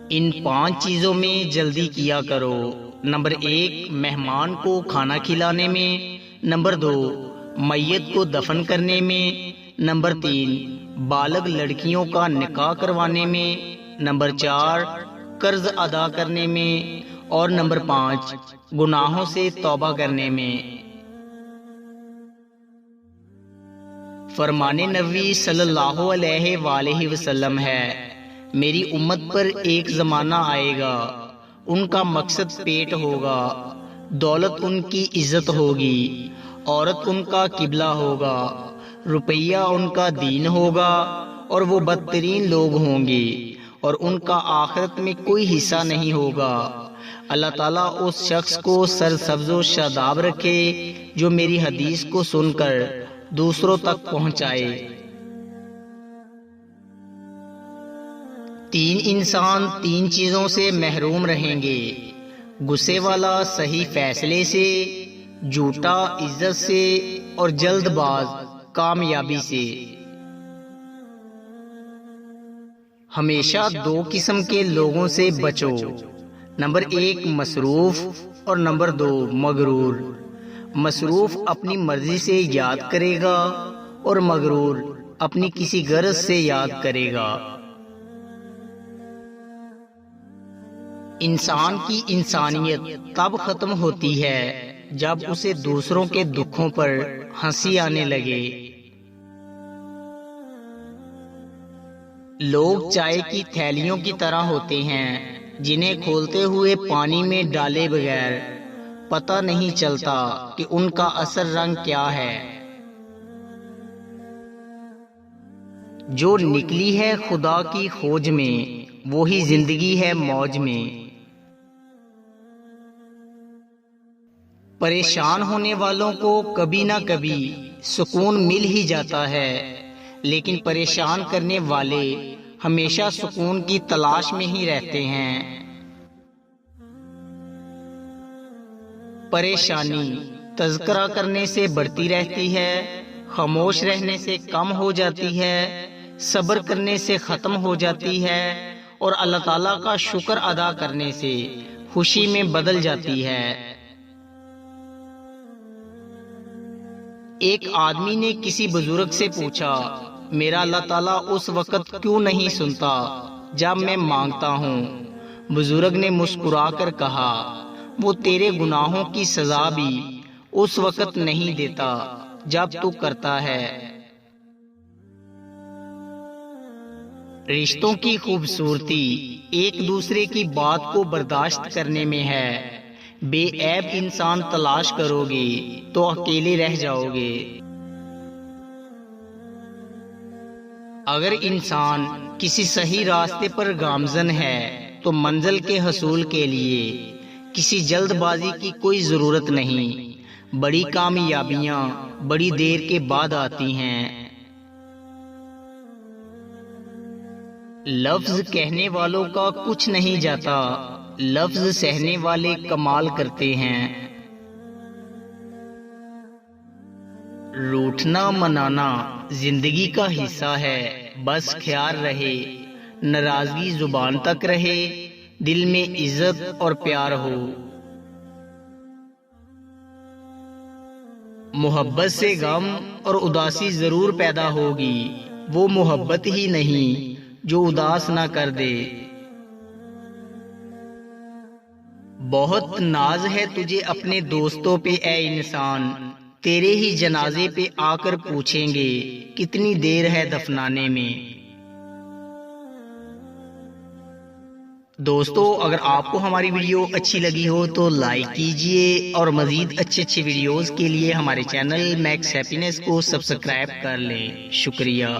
ان 5 چیزوں میں جلدی کیا کرو۔ نمبر 1، مہمان کو کھانا کھلانے میں۔ نمبر 2، میت کو دفن کرنے میں۔ نمبر 3، بالغ لڑکیوں کا نکاح کروانے میں۔ نمبر 4، قرض ادا کرنے میں۔ اور نمبر 5، گناہوں سے توبہ کرنے میں۔ فرمان نبوی صلی اللہ علیہ وآلہ وسلم ہے، میری امت پر ایک زمانہ آئے گا، ان کا مقصد پیٹ ہوگا، دولت ان کی عزت ہوگی، عورت ان کا قبلہ ہوگا، روپیہ ان کا دین ہوگا، اور وہ بدترین لوگ ہوں گے، اور ان کا آخرت میں کوئی حصہ نہیں ہوگا۔ اللہ تعالیٰ اس شخص کو سرسبز و شاداب رکھے جو میری حدیث کو سن کر دوسروں تک پہنچائے۔ 3 انسان 3 چیزوں سے محروم رہیں گے: غصے والا صحیح فیصلے سے، جھوٹا عزت سے، اور جلد باز کامیابی سے۔ ہمیشہ 2 قسم کے لوگوں سے بچو: نمبر 1 مصروف، اور نمبر 2 مغرور۔ مصروف اپنی مرضی سے یاد کرے گا، اور مغرور اپنی کسی غرض سے یاد کرے گا۔ انسان کی انسانیت تب ختم ہوتی ہے جب اسے دوسروں کے دکھوں پر ہنسی آنے لگے۔ لوگ چائے کی تھیلیوں کی طرح ہوتے ہیں جنہیں کھولتے ہوئے پانی میں ڈالے بغیر پتہ نہیں چلتا کہ ان کا اصل رنگ کیا ہے۔ جو نکلی ہے خدا کی کھوج میں، وہی زندگی ہے موج میں۔ پریشان ہونے والوں کو کبھی نہ کبھی سکون مل ہی جاتا ہے، لیکن پریشان کرنے والے ہمیشہ سکون کی تلاش میں ہی رہتے ہیں۔ پریشانی تذکرہ کرنے سے بڑھتی رہتی ہے، خاموش رہنے سے کم ہو جاتی ہے، صبر کرنے سے ختم ہو جاتی ہے، اور اللہ تعالیٰ کا شکر ادا کرنے سے خوشی میں بدل جاتی ہے۔ ایک آدمی نے کسی بزرگ سے پوچھا، میرا اللہ تعالیٰ اس وقت کیوں نہیں سنتا جب میں مانگتا ہوں؟ بزرگ نے مسکرا کر کہا، وہ تیرے گناہوں کی سزا بھی اس وقت نہیں دیتا جب تو کرتا ہے۔ رشتوں کی خوبصورتی ایک دوسرے کی بات کو برداشت کرنے میں ہے۔ بے عیب انسان تلاش کرو گے تو اکیلے رہ جاؤ گے۔ اگر انسان کسی صحیح راستے پر گامزن ہے تو منزل کے حصول کے لیے کسی جلد بازی کی کوئی ضرورت نہیں۔ بڑی کامیابیاں بڑی دیر کے بعد آتی ہیں۔ لفظ کہنے والوں کا کچھ نہیں جاتا، لفظ سہنے والے کمال کرتے ہیں۔ روٹھنا منانا زندگی کا حصہ ہے، بس خیال رہے ناراضگی زبان تک رہے، دل میں عزت اور پیار ہو۔ محبت سے غم اور اداسی ضرور پیدا ہوگی، وہ محبت ہی نہیں جو اداس نہ کر دے۔ بہت ناز ہے تجھے اپنے دوستوں پہ اے انسان، تیرے ہی جنازے پہ آ کر پوچھیں گے کتنی دیر ہے دفنانے میں۔ دوستو، اگر آپ کو ہماری ویڈیو اچھی لگی ہو تو لائک کیجئے، اور مزید اچھے ویڈیوز کے لیے ہمارے چینل میکس ہیپینس کو سبسکرائب کر لیں۔ شکریہ۔